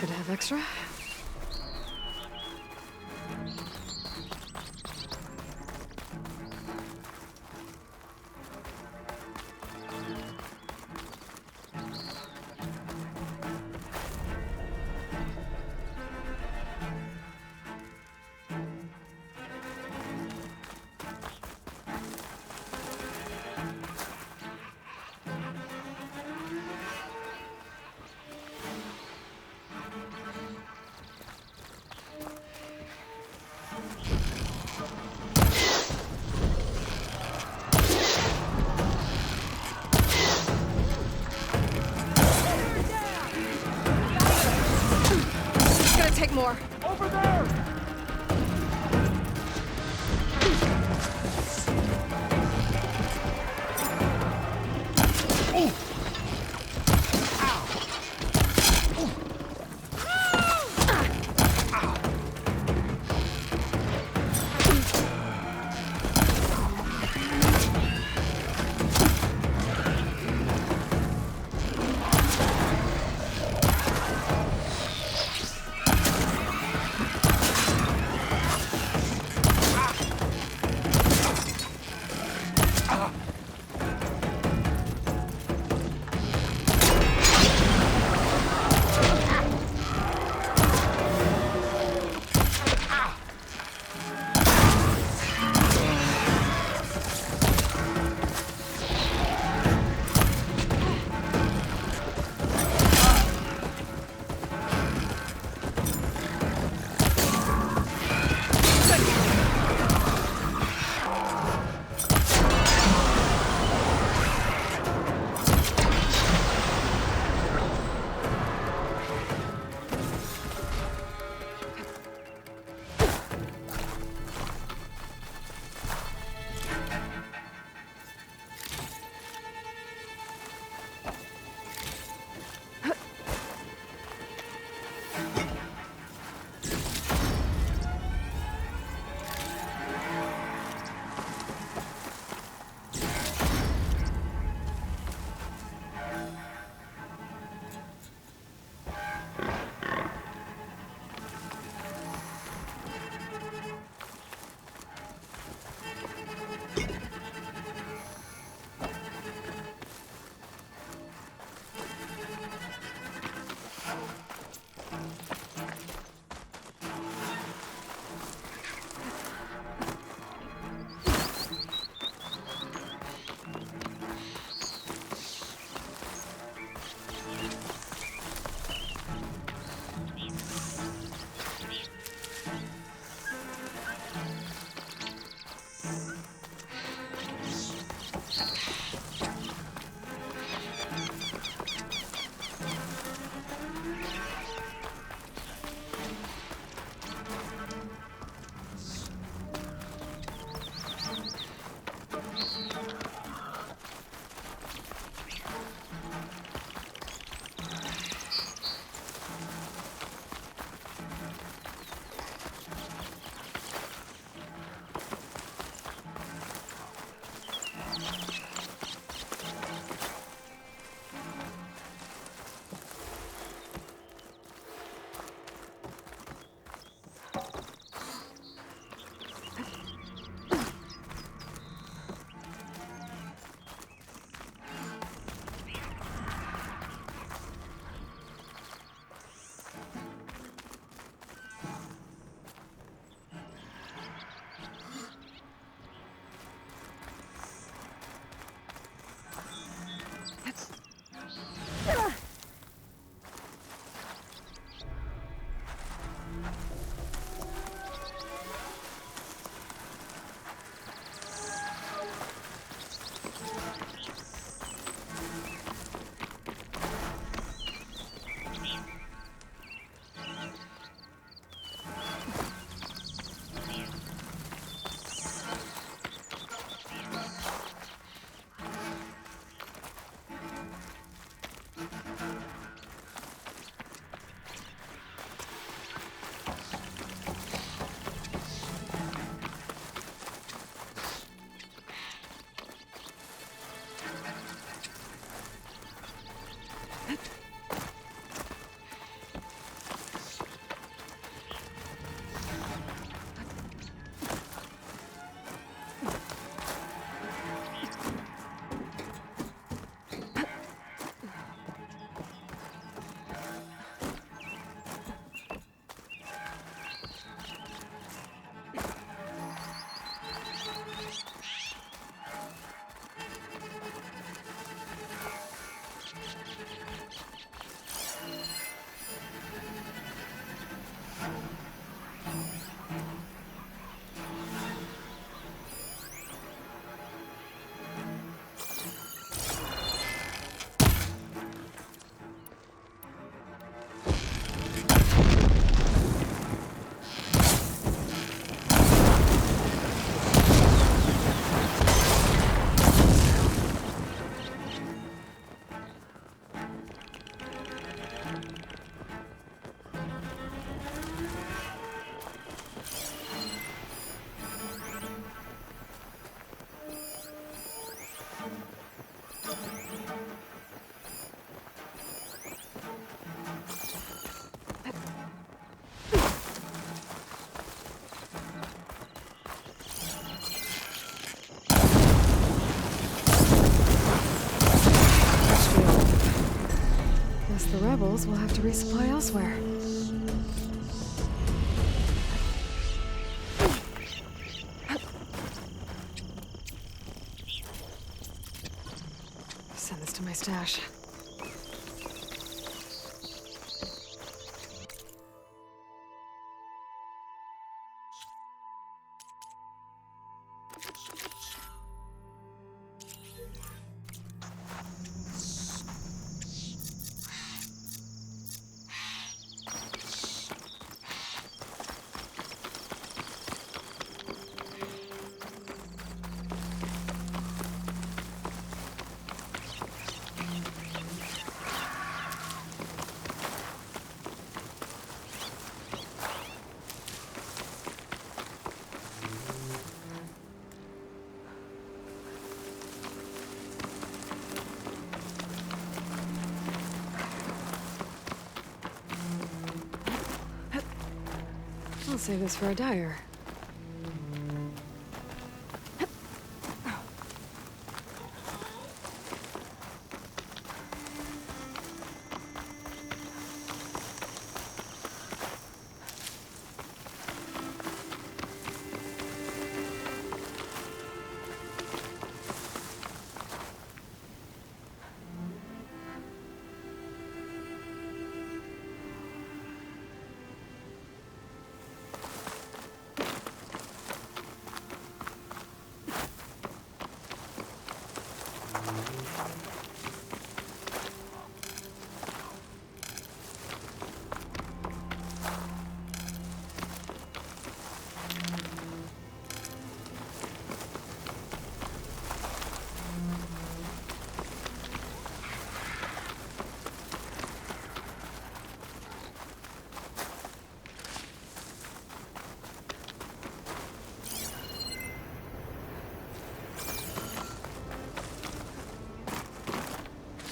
good to have extra. chemicals, we'll have to resupply elsewhere. Send this to my stash. I'll save this for a dyer.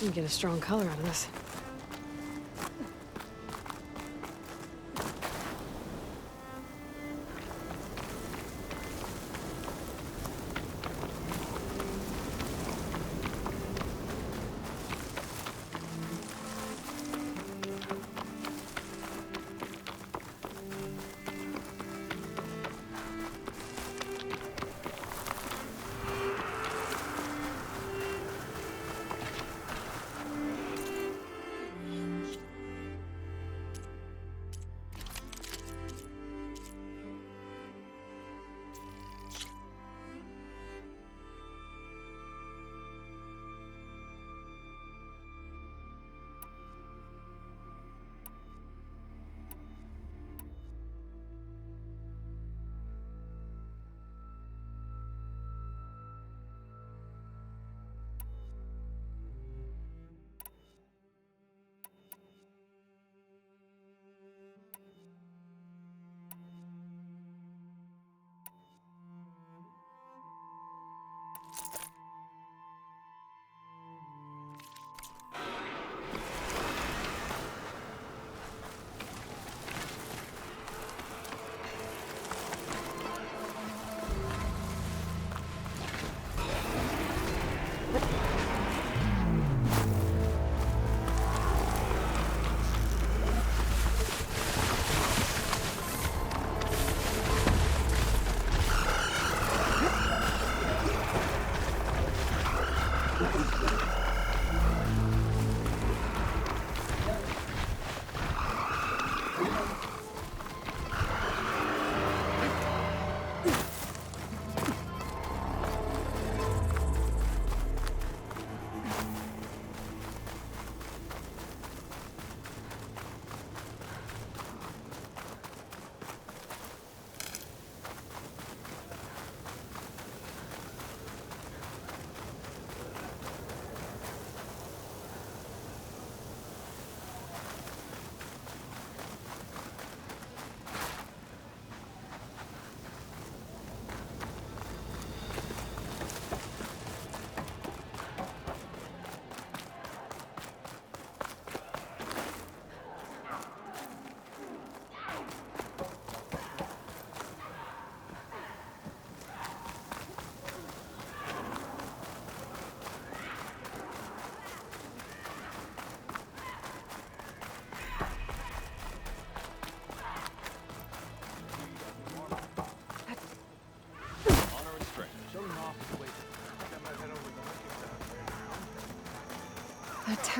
You can get a strong color out of this.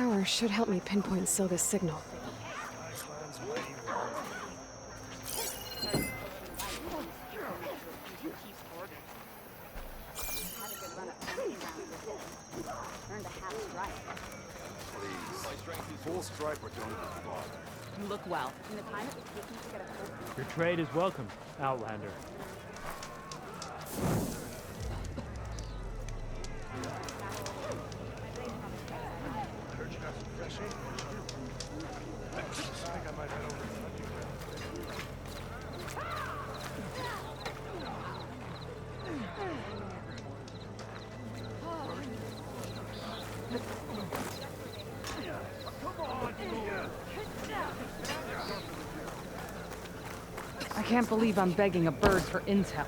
tower should help me pinpoint Silga's signal. Full stripe or don't bother. You look well. Your trade is welcome, Outlander. Heard you got some fresh ink. I think I might head over to I can't believe I'm begging a bird for intel.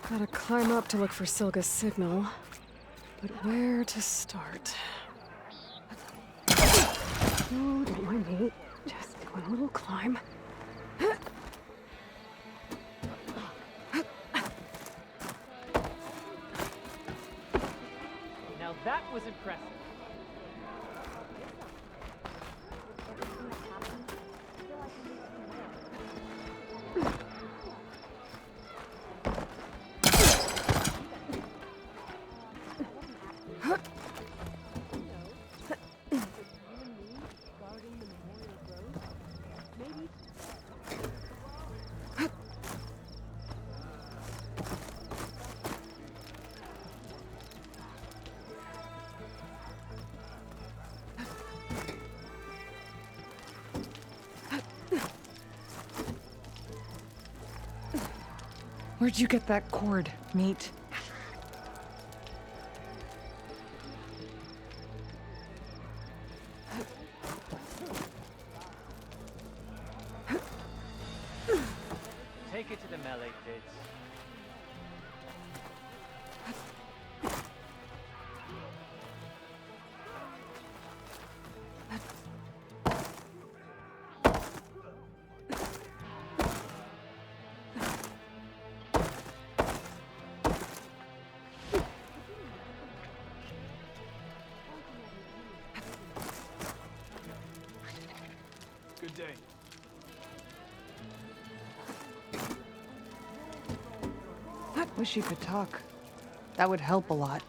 Gotta climb up to look for Silga's signal. But where to start? Oh, don't mind me. Just one little climb. Now that was impressive. Where'd you get that cord, Meat? Take it to the melee kids. good day. Wish you could talk. That would help a lot.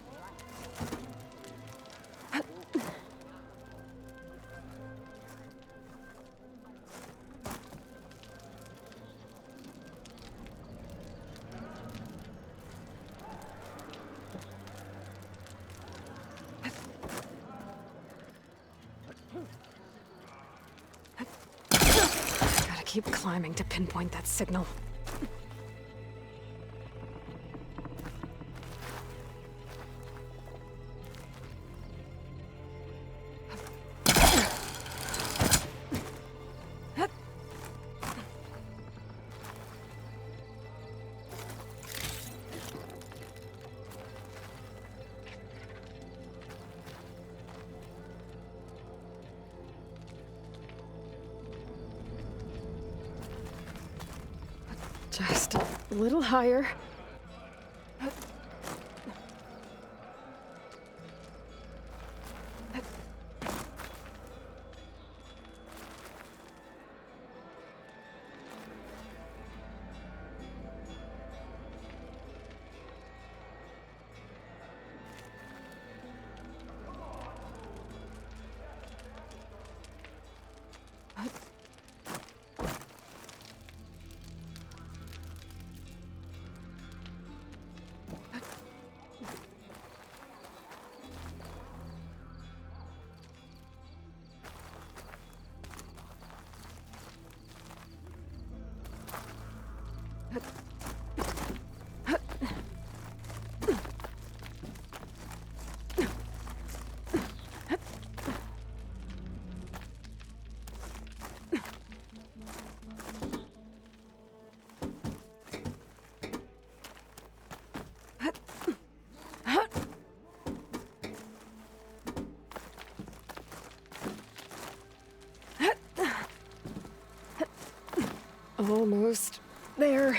Gotta keep climbing to pinpoint that signal. Just a little higher. Almost there.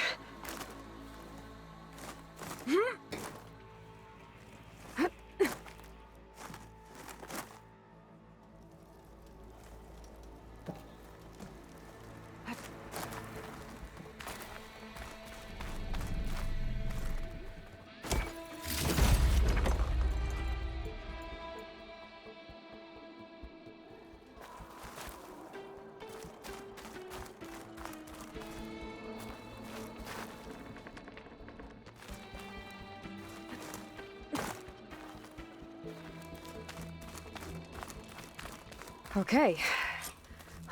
Okay.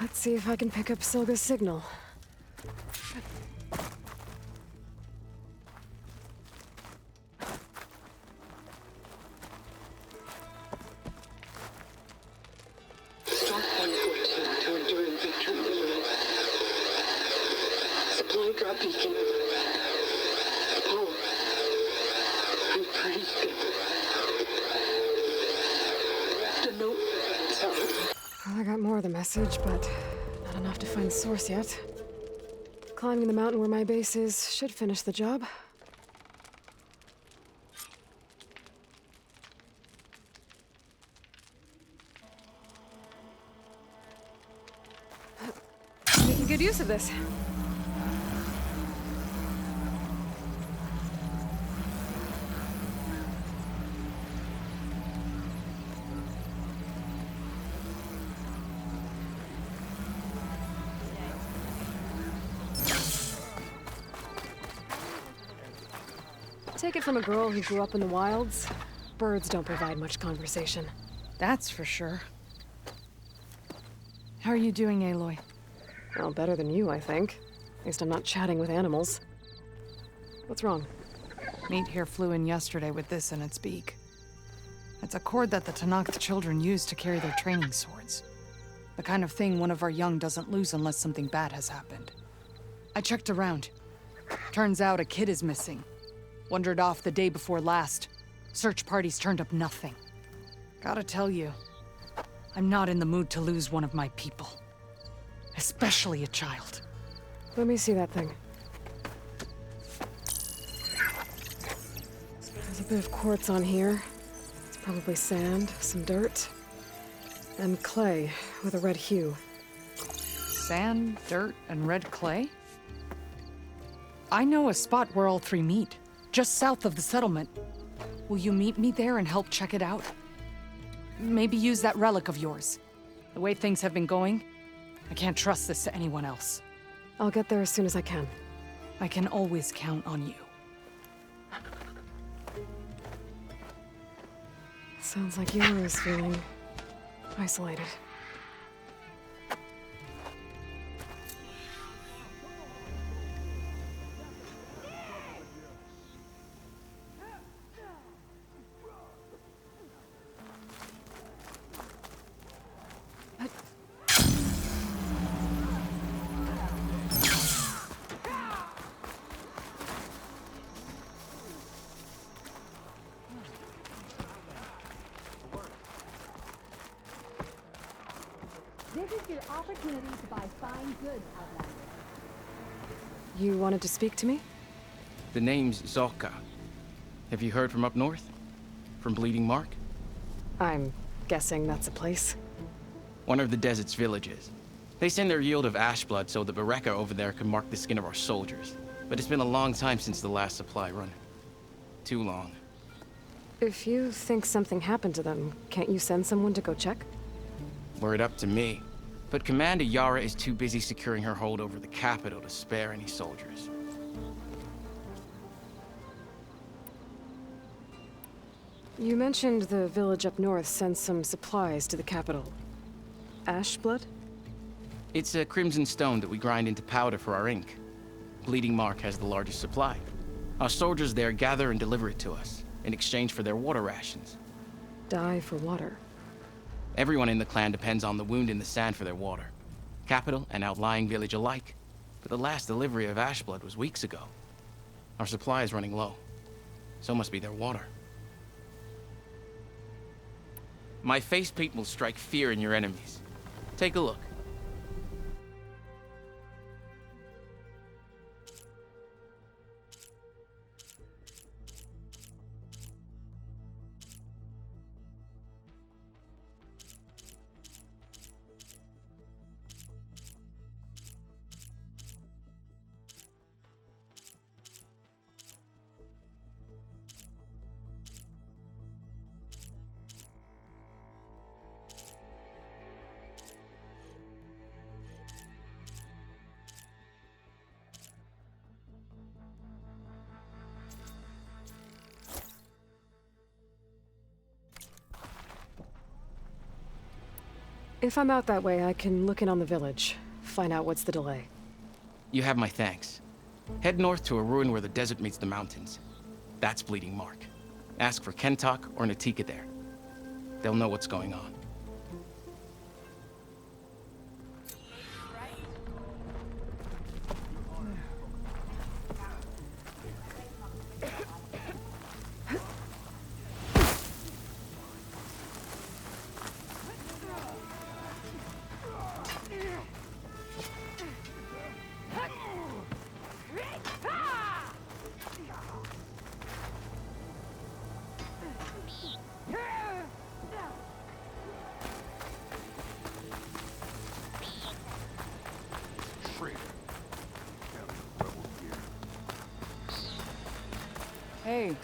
Let's see if I can pick up Silga's signal. Stop 114 to endure victory. Supply drop beacon. Power. I praise them. The note. Well, I got more of the message, but not enough to find source yet. Climbing the mountain where my base is should finish the job. Making good use of this. Take it from a girl who grew up in the wilds. Birds don't provide much conversation. That's for sure. How are you doing, Aloy? Well, better than you, I think. At least I'm not chatting with animals. What's wrong? Meat here flew in yesterday with this in its beak. It's a cord that the Tanakh children use to carry their training swords. The kind of thing one of our young doesn't lose unless something bad has happened. I checked around. Turns out a kid is missing. Wandered off the day before last. Search parties turned up nothing. Gotta tell you, I'm not in the mood to lose one of my people. Especially a child. Let me see that thing. There's a bit of quartz on here. It's probably sand, some dirt, and clay with a red hue. Sand, dirt, and red clay? I know a spot where all three meet. Just south of the settlement. Will you meet me there and help check it out? Maybe use that relic of yours. The way things have been going, I can't trust this to anyone else. I'll get there as soon as I can. I can always count on you. Sounds like Yora's feeling isolated. This is your opportunity to buy fine goods, Outlander. You wanted to speak to me? The name's Zolka. Have you heard from up north? From Bleeding Mark? I'm guessing that's a place. One of the desert's villages. They send their yield of ash blood so the Bereka over there can mark the skin of our soldiers. But it's been a long time since the last supply run. Too long. If you think something happened to them, can't you send someone to go check? Were it up to me, But Commander Yara is too busy securing her hold over the capital to spare any soldiers. You mentioned the village up north sent some supplies to the capital. Ashblood? It's a crimson stone that we grind into powder for our ink. Bleeding Mark has the largest supply. Our soldiers there gather and deliver it to us, in exchange for their water rations. Die for water. Everyone in the clan depends on the wound in the sand for their water. Capital and outlying village alike. But the last delivery of Ashblood was weeks ago. Our supply is running low. So must be their water. My facepaint will strike fear in your enemies. Take a look. If I'm out that way, I can look in on the village, find out what's the delay. You have my thanks. Head north to a ruin where the desert meets the mountains. That's Bleeding Mark. Ask for Kentok or Natika there. They'll know what's going on. Hey,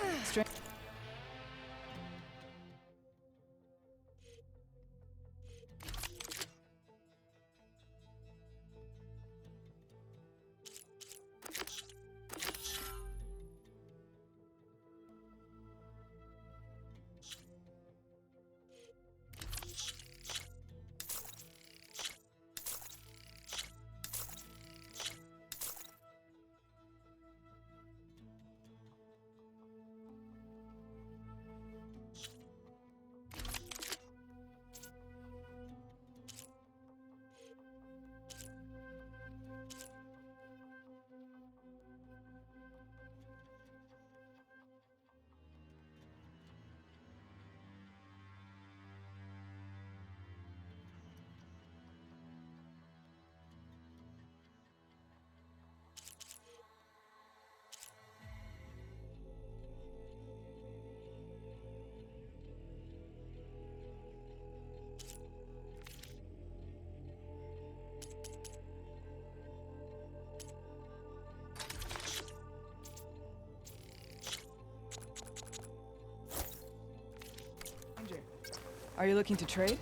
are you looking to trade?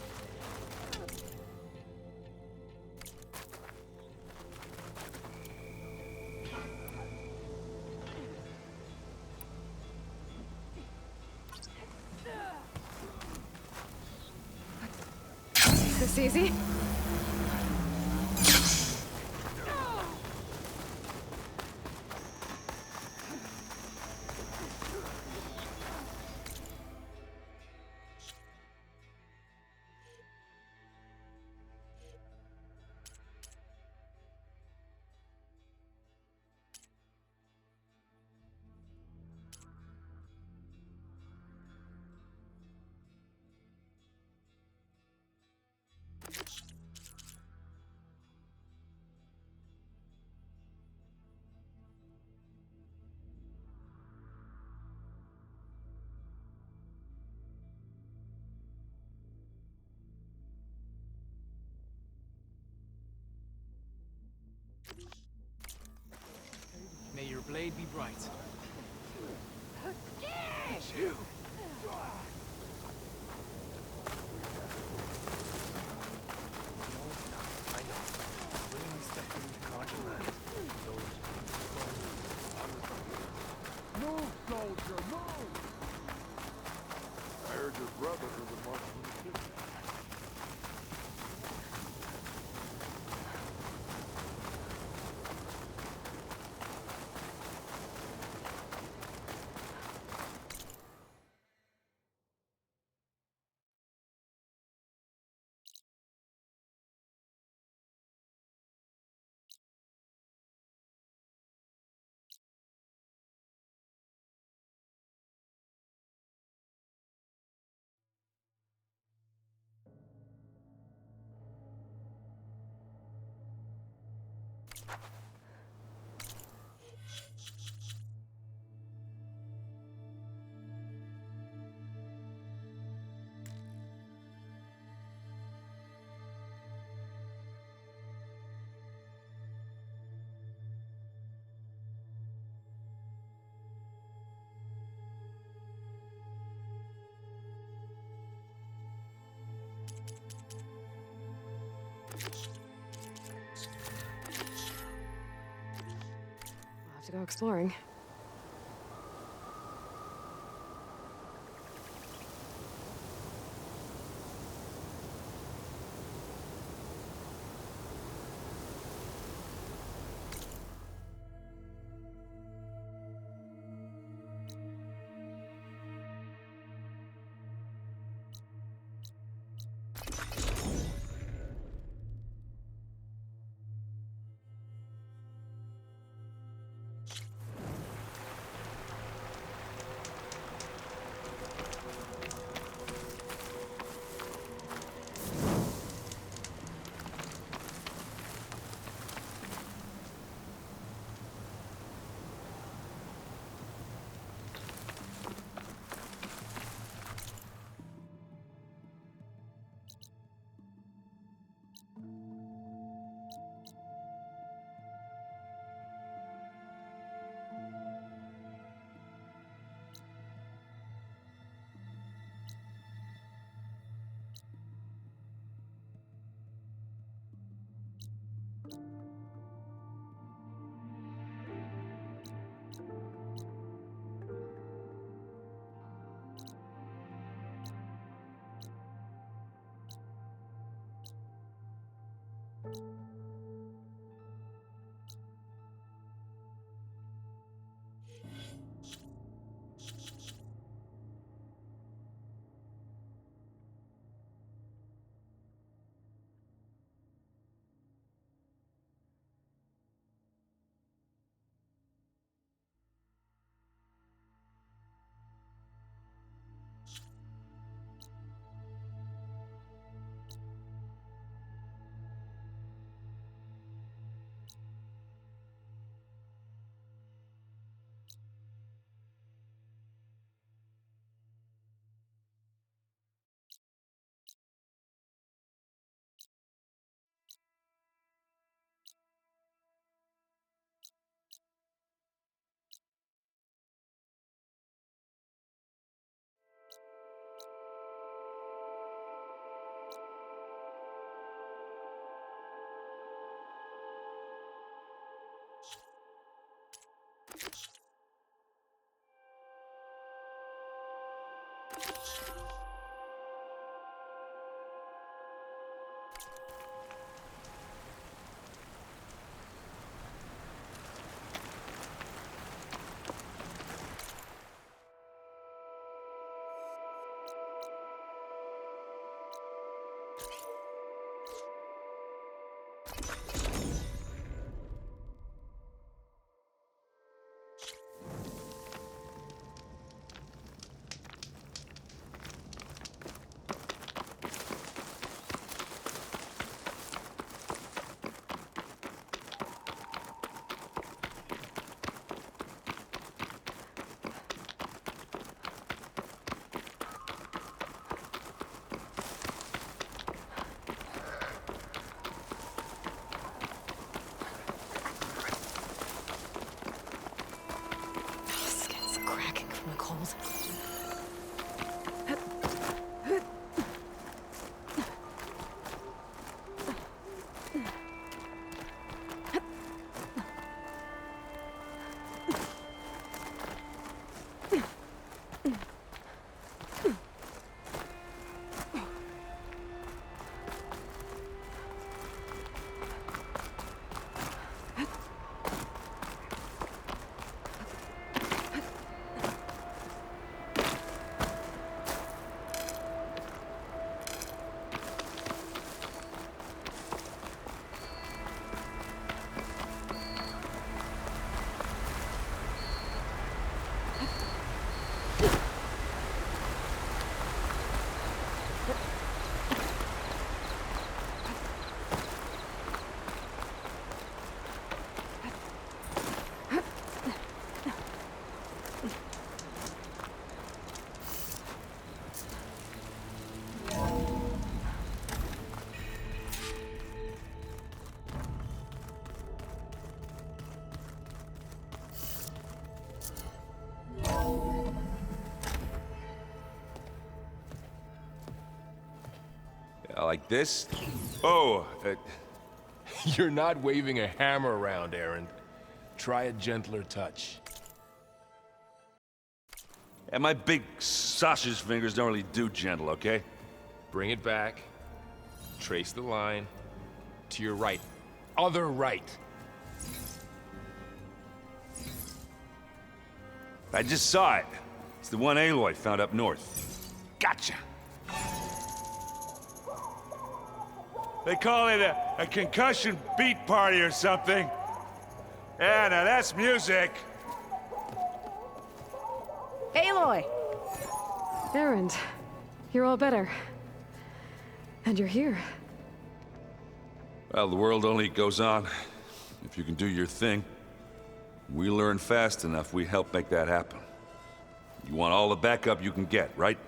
This easy? May your blade be bright. You. I'll have to go exploring. Skin's cracking from the cold. Like this? Oh, You're not waving a hammer around, Aaron. Try a gentler touch. and my big sausage fingers don't really do gentle, okay? Bring it back. Trace the line. To your right. Other right. I just saw it. It's the one Aloy found up north. Gotcha. They call it a concussion beat party or something. Yeah, now that's music. Aloy! Erend, you're all better. And you're here. Well, the world only goes on if you can do your thing. We learn fast enough, we help make that happen. You want all the backup you can get, right?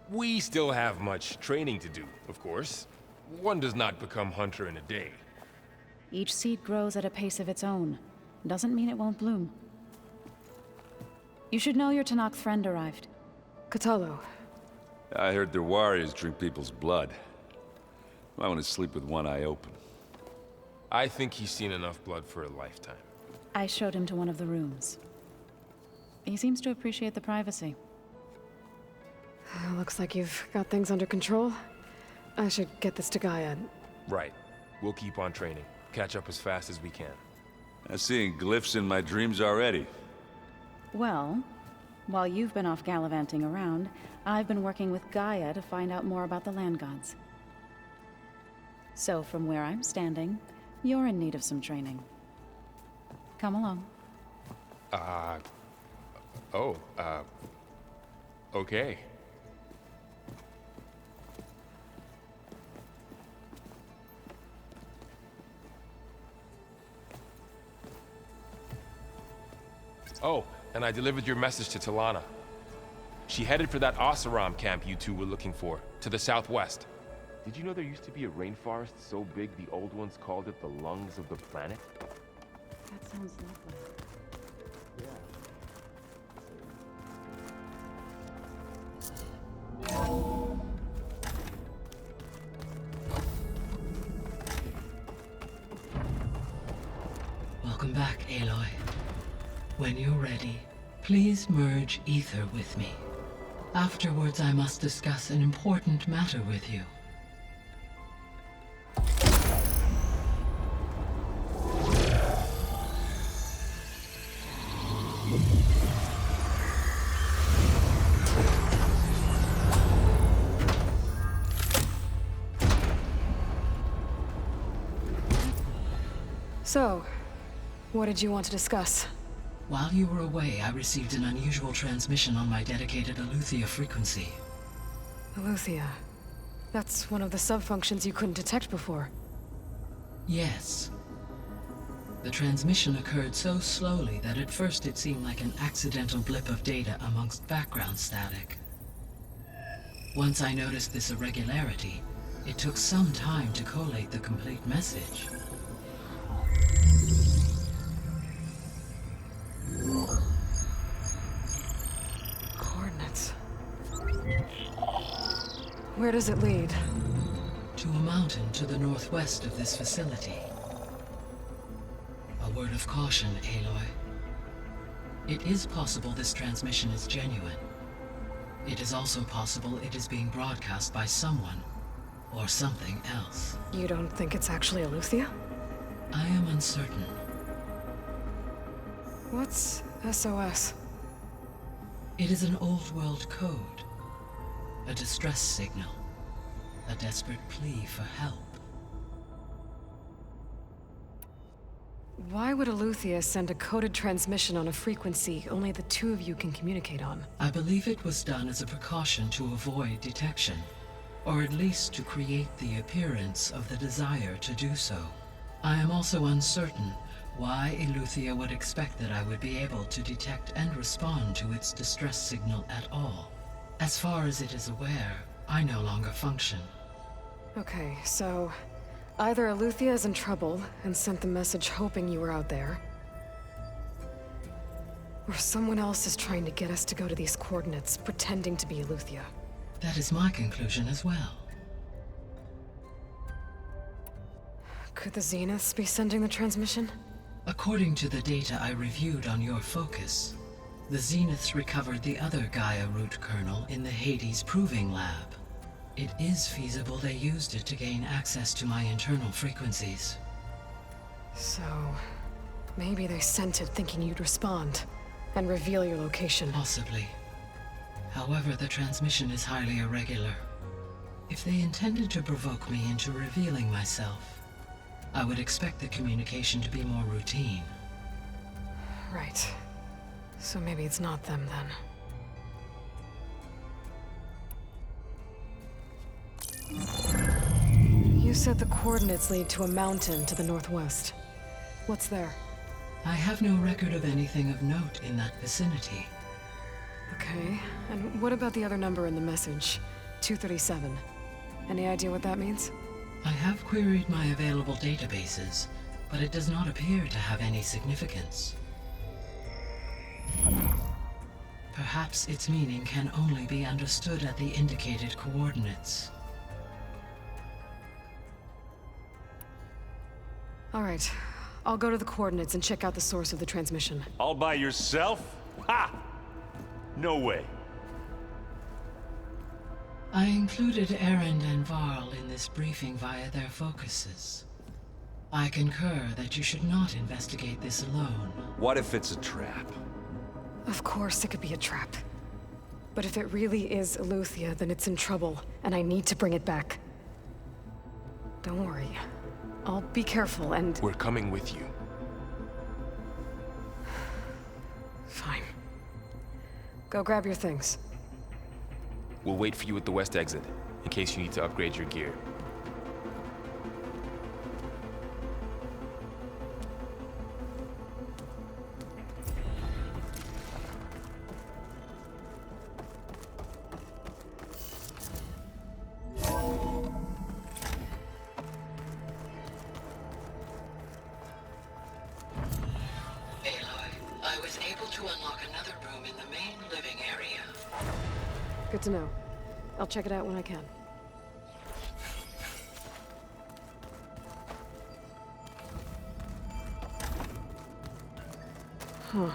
We still have much training to do, of course. One does not become hunter in a day. Each seed grows at a pace of its own. Doesn't mean it won't bloom. You should know your Tanakh friend arrived. Katalo. I heard their warriors drink people's blood. I want to sleep with one eye open. I think he's seen enough blood for a lifetime. I showed him to one of the rooms. He seems to appreciate the privacy. Looks like you've got things under control. I should get this to Gaia. Right. We'll keep on training. Catch up as fast as we can. I'm seeing glyphs in my dreams already. Well, while you've been off gallivanting around, I've been working with Gaia to find out more about the land gods. So from where I'm standing, you're in need of some training. Come along. Okay. Oh, and I delivered your message to Talana. She headed for that Oseram camp you two were looking for, to the southwest. Did you know there used to be a rainforest so big the old ones called it the lungs of the planet? That sounds lovely. Welcome back, Aloy. When you're ready, please merge ether with me. Afterwards, I must discuss an important matter with you. So, what did you want to discuss? While you were away, I received an unusual transmission on my dedicated Aletheia frequency. Aletheia. That's one of the sub-functions you couldn't detect before. Yes. The transmission occurred so slowly that at first it seemed like an accidental blip of data amongst background static. Once I noticed this irregularity, it took some time to collate the complete message. Coordinates. Where does it lead? To a mountain to the northwest of this facility. A word of caution, Aloy. It is possible this transmission is genuine. It is also possible it is being broadcast by someone or something else. You don't think it's actually Aletheia? I am uncertain. What's SOS? It is an old-world code. A distress signal. A desperate plea for help. Why would Aletheia send a coded transmission on a frequency only the two of you can communicate on? I believe it was done as a precaution to avoid detection, or at least to create the appearance of the desire to do so. I am also uncertain why Aletheia would expect that I would be able to detect and respond to its distress signal at all. As far as it is aware, I no longer function. Okay, so either Aletheia is in trouble and sent the message hoping you were out there, or someone else is trying to get us to go to these coordinates, pretending to be Aletheia. That is my conclusion as well. Could the Zeniths be sending the transmission? According to the data I reviewed on your focus, the Zeniths recovered the other Gaia root kernel in the Hades Proving Lab. It is feasible they used it to gain access to my internal frequencies. So, maybe they sent it thinking you'd respond and reveal your location. Possibly. However, the transmission is highly irregular. If they intended to provoke me into revealing myself, I would expect the communication to be more routine. Right. So maybe it's not them then. You said the coordinates lead to a mountain to the northwest. What's there? I have no record of anything of note in that vicinity. Okay, and what about the other number in the message? 237. Any idea what that means? I have queried my available databases, but it does not appear to have any significance. Perhaps its meaning can only be understood at the indicated coordinates. All right, I'll go to the coordinates and check out the source of the transmission. All by yourself? Ha! No way. I included Erend and Varl in this briefing via their focuses. I concur that you should not investigate this alone. What if it's a trap? Of course it could be a trap. But if it really is Eleuthia, then it's in trouble, and I need to bring it back. Don't worry. I'll be careful and... We're coming with you. Fine. Go grab your things. We'll wait for you at the west exit, in case you need to upgrade your gear. I was able to unlock another room in the main living area. Good to know. I'll check it out when I can. Huh.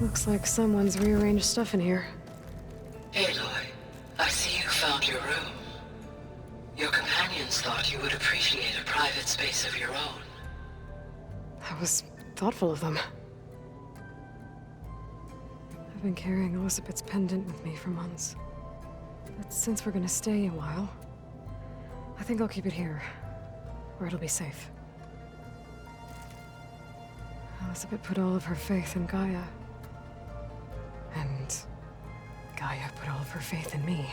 Looks like someone's rearranged stuff in here. Aloy, I see you found your room. Your companions thought you would appreciate a private space of your own. That was thoughtful of them. I've been carrying Elizabeth's pendant with me for months. But since we're gonna stay a while, I think I'll keep it here, where it'll be safe. Elizabeth put all of her faith in Gaia. And Gaia put all of her faith in me.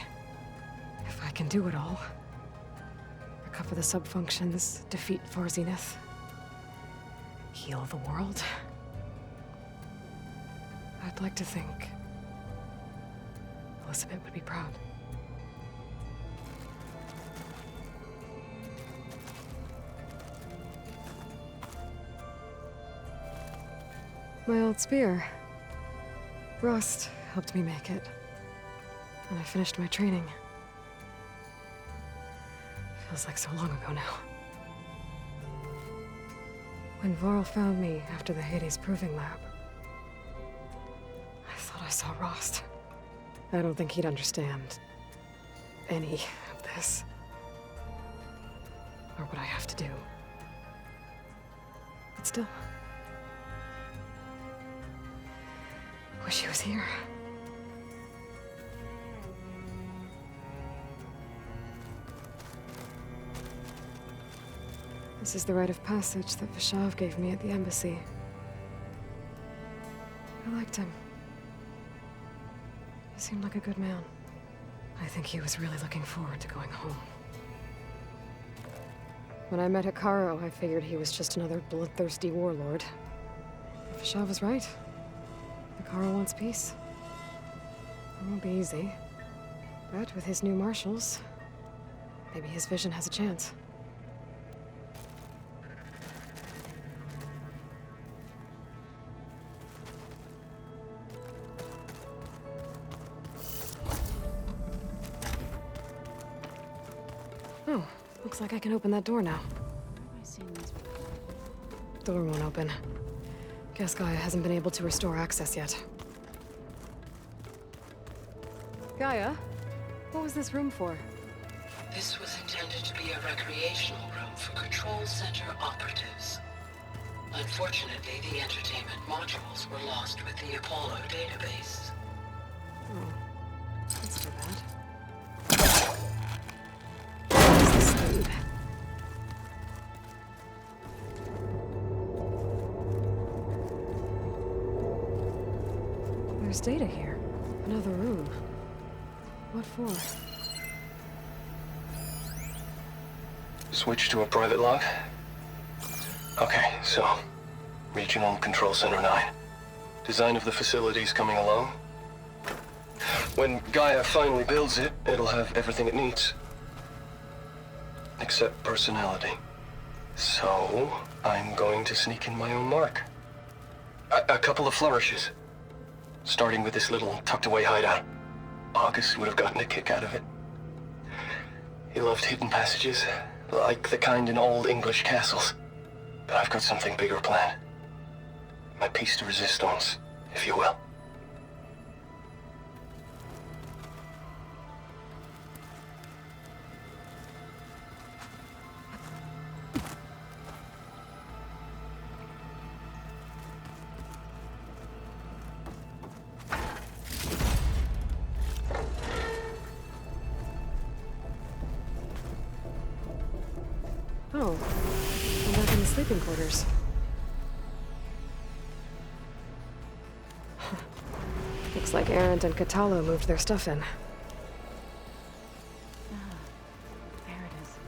If I can do it all, recover the subfunctions, defeat Zenith, heal the world, I'd like to think Elizabeth would be proud. My old spear. Rust helped me make it. And I finished my training. Feels like so long ago now. When Varl found me after the Hades Proving Lab, I thought I saw Rost. I don't think he'd understand any of this. Or what I have to do. But still, wish he was here. This is the rite of passage that Vishav gave me at the embassy. I liked him. He seemed like a good man. I think he was really looking forward to going home. When I met Hikaru, I figured he was just another bloodthirsty warlord. But Vishav was right. Hikaru wants peace. It won't be easy. But with his new marshals, maybe his vision has a chance. Oh, looks like I can open that door now. I've seen these Door won't open. Guess Gaia hasn't been able to restore access yet. Gaia? What was this room for? This was intended to be a recreational room for Control Center operatives. Unfortunately, the entertainment modules were lost with the Apollo database. Oh, that's too bad. What is this thing? There's data here. Another room. What for? Switch to a private log? Okay, so... Regional Control Center 9. Design of the facility's coming along. When Gaia finally builds it, it'll have everything it needs. Except personality. So, I'm going to sneak in my own mark. A couple of flourishes. Starting with this little tucked-away hideout. August would have gotten a kick out of it. He loved hidden passages, like the kind in old English castles. But I've got something bigger planned. My piece de resistance, if you will. Oh, I'm back in the sleeping quarters. Looks like Arendt and Katalo moved their stuff in. There it is.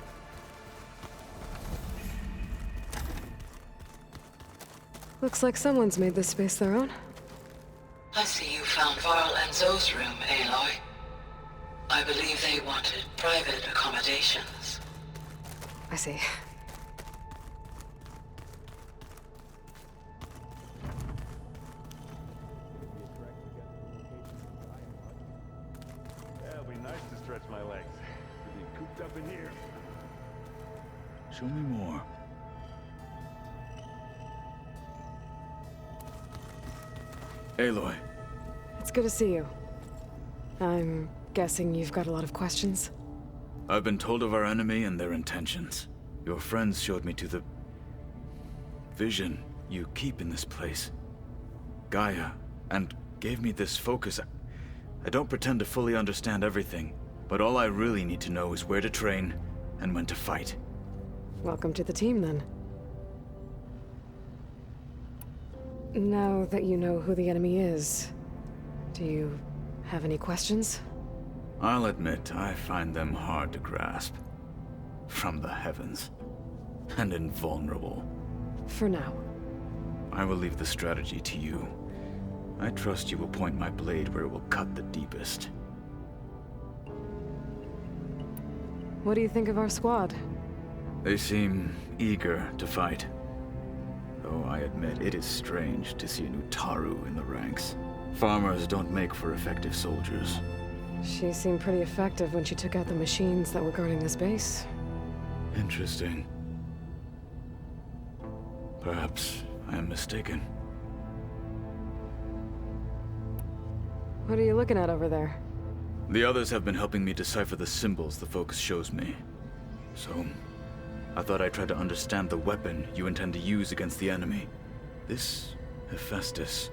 Looks like someone's made this space their own. I see you found Varl and Zoe's room, Aloy. I believe they wanted private accommodations. I see. It'll be nice to stretch my legs. To be cooped up in here. Show me more. Aloy. It's good to see you. I'm guessing you've got a lot of questions? I've been told of our enemy and their intentions. Your friends showed me to the vision you keep in this place, Gaia, and gave me this focus. I don't pretend to fully understand everything, but all I really need to know is where to train and when to fight. Welcome to the team, then. Now that you know who the enemy is, do you have any questions? I'll admit, I find them hard to grasp. From the heavens. And invulnerable. For now. I will leave the strategy to you. I trust you will point my blade where it will cut the deepest. What do you think of our squad? They seem eager to fight. Though I admit it is strange to see a new Taru in the ranks. Farmers don't make for effective soldiers. She seemed pretty effective when she took out the machines that were guarding this base. Interesting. Perhaps I am mistaken. What are you looking at over there? The others have been helping me decipher the symbols the focus shows me. So, I thought I'd try to understand the weapon you intend to use against the enemy. This Hephaestus.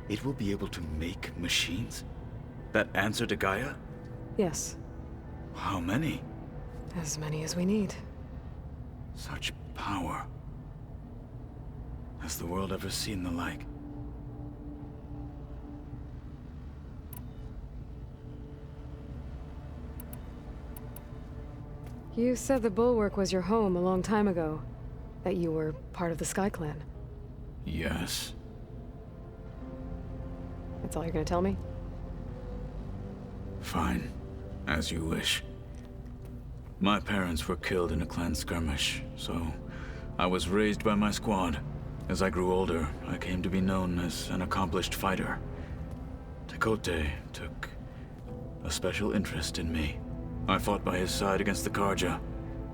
It will be able to make machines? That answer to Gaia? Yes. How many? As many as we need. Such power. Has the world ever seen the like? You said the Bulwark was your home a long time ago. That you were part of the Sky Clan. Yes. That's all you're gonna tell me? Fine. As you wish. My parents were killed in a clan skirmish, so I was raised by my squad. As I grew older, I came to be known as an accomplished fighter. Tekote took a special interest in me. I fought by his side against the Karja,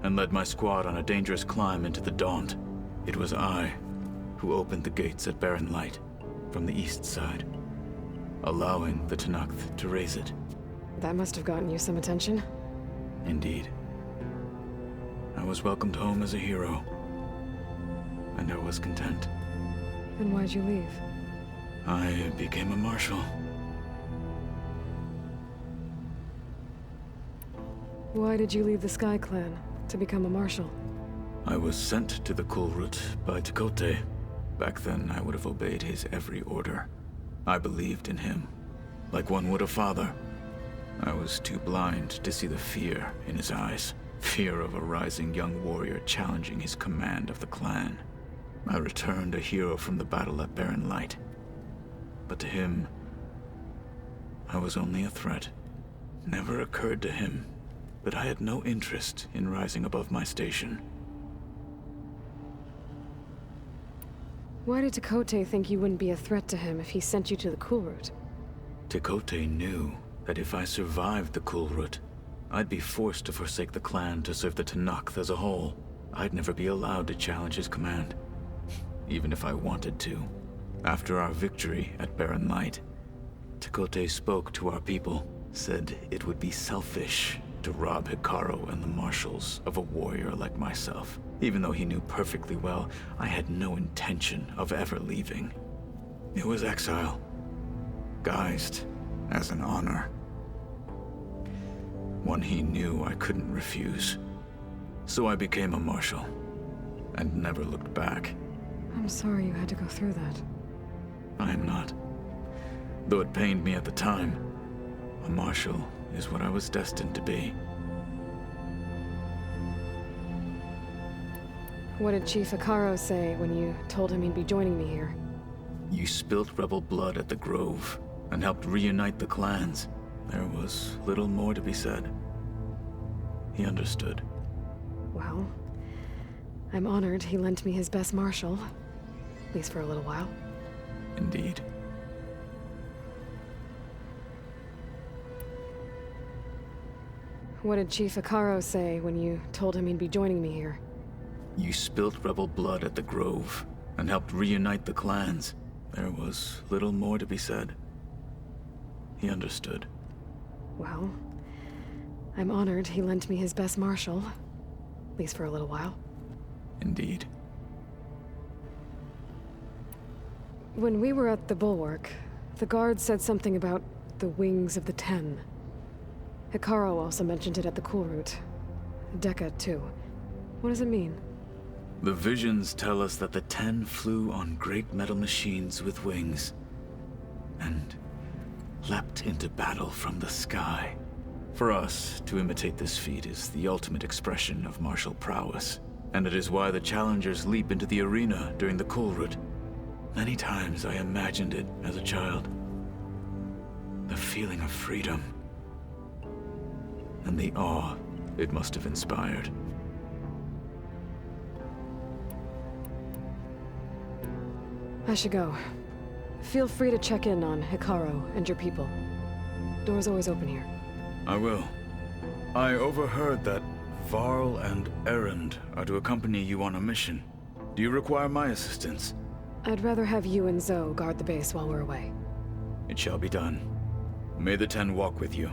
and led my squad on a dangerous climb into the Daunt. It was I who opened the gates at Barren Light from the east side, allowing the Tenakth to raise it. That must have gotten you some attention. Indeed. I was welcomed home as a hero, and I was content. Then why'd you leave? I became a marshal. Why did you leave the Sky Clan to become a marshal? I was sent to the Kulrut by Tekote. Back then, I would have obeyed his every order. I believed in him, like one would a father. I was too blind to see the fear in his eyes. Fear of a rising young warrior challenging his command of the clan. I returned a hero from the battle at Barren Light. But to him, I was only a threat. Never occurred to him that I had no interest in rising above my station. Why did Tekote think you wouldn't be a threat to him if he sent you to the Kulrut? Tekote knew that if I survived the Kulrut, I'd be forced to forsake the clan to serve the Tenakth as a whole. I'd never be allowed to challenge his command, even if I wanted to. After our victory at Barren Light, Tekote spoke to our people, said it would be selfish to rob Hikaru and the marshals of a warrior like myself, even though he knew perfectly well I had no intention of ever leaving. It was exile, guised as an honor. One he knew I couldn't refuse. So I became a marshal, and never looked back. I'm sorry you had to go through that. I am not. Though it pained me at the time, a marshal is what I was destined to be. What did Chief Hikaru say when you told him he'd be joining me here? You spilt rebel blood at the Grove, and helped reunite the clans. There was little more to be said. He understood. Well, I'm honored he lent me his best marshal, at least for a little while. Indeed. What did Chief Hikaru say when you told him he'd be joining me here? You spilt rebel blood at the Grove, and helped reunite the clans. There was little more to be said. He understood. Well, I'm honored he lent me his best marshal, at least for a little while. Indeed. When we were at the Bulwark, the guard said something about the Wings of the Ten. Hikaru also mentioned it at the Kulrut. Dekka, too. What does it mean? The visions tell us that the Ten flew on great metal machines with wings, and leapt into battle from the sky. For us, to imitate this feat is the ultimate expression of martial prowess, and it is why the challengers leap into the arena during the Kulrut. Many times I imagined it as a child. The feeling of freedom, and the awe it must have inspired. I should go. Feel free to check in on Hikaru and your people. Door's always open here. I will. I overheard that Varl and Erend are to accompany you on a mission. Do you require my assistance? I'd rather have you and Zoe guard the base while we're away. It shall be done. May the Ten walk with you.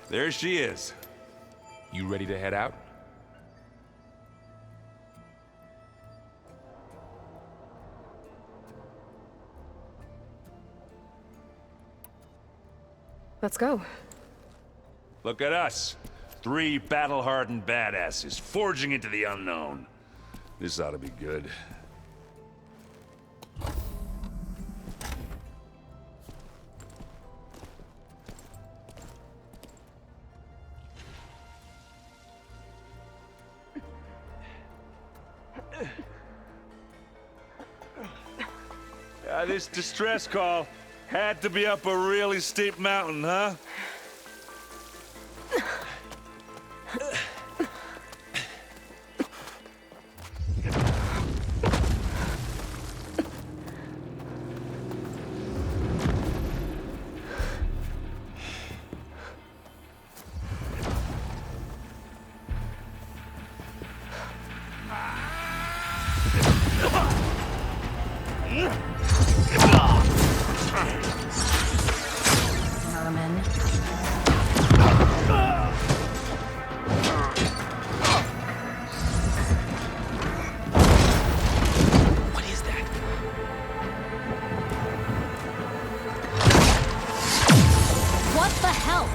There she is. You ready to head out? Let's go. Look at us. 3 battle-hardened badasses forging into the unknown. This ought to be good. This distress call had to be up a really steep mountain, huh? Merman. What is that? What the hell?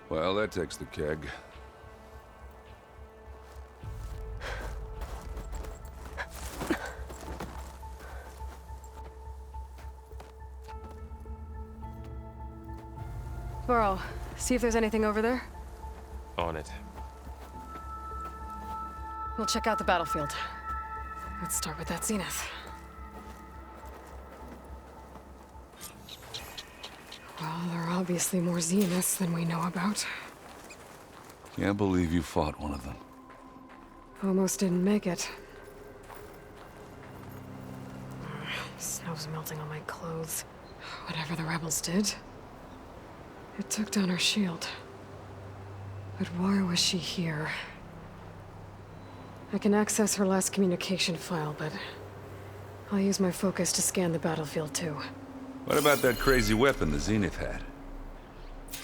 Well, that takes the keg. Burrow, see if there's anything over there. On it. We'll check out the battlefield. Let's start with that zenith. Well, there are obviously more zeniths than we know about. Can't believe you fought one of them. Almost didn't make it. Snow's melting on my clothes. Whatever the rebels did, it took down her shield. But why was she here? I can access her last communication file, but I'll use my focus to scan the battlefield too. What about that crazy weapon the Zenith had?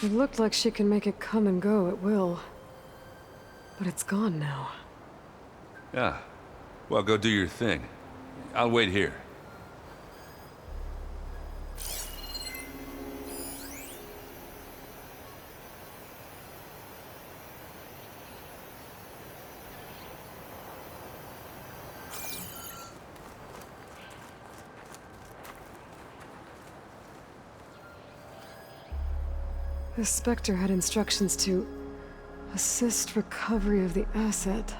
It looked like she can make it come and go at will. But it's gone now. Yeah. Well, go do your thing. I'll wait here. The Spectre had instructions to assist recovery of the asset.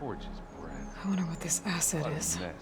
Forge's breath. I wonder what this asset What a is. mess.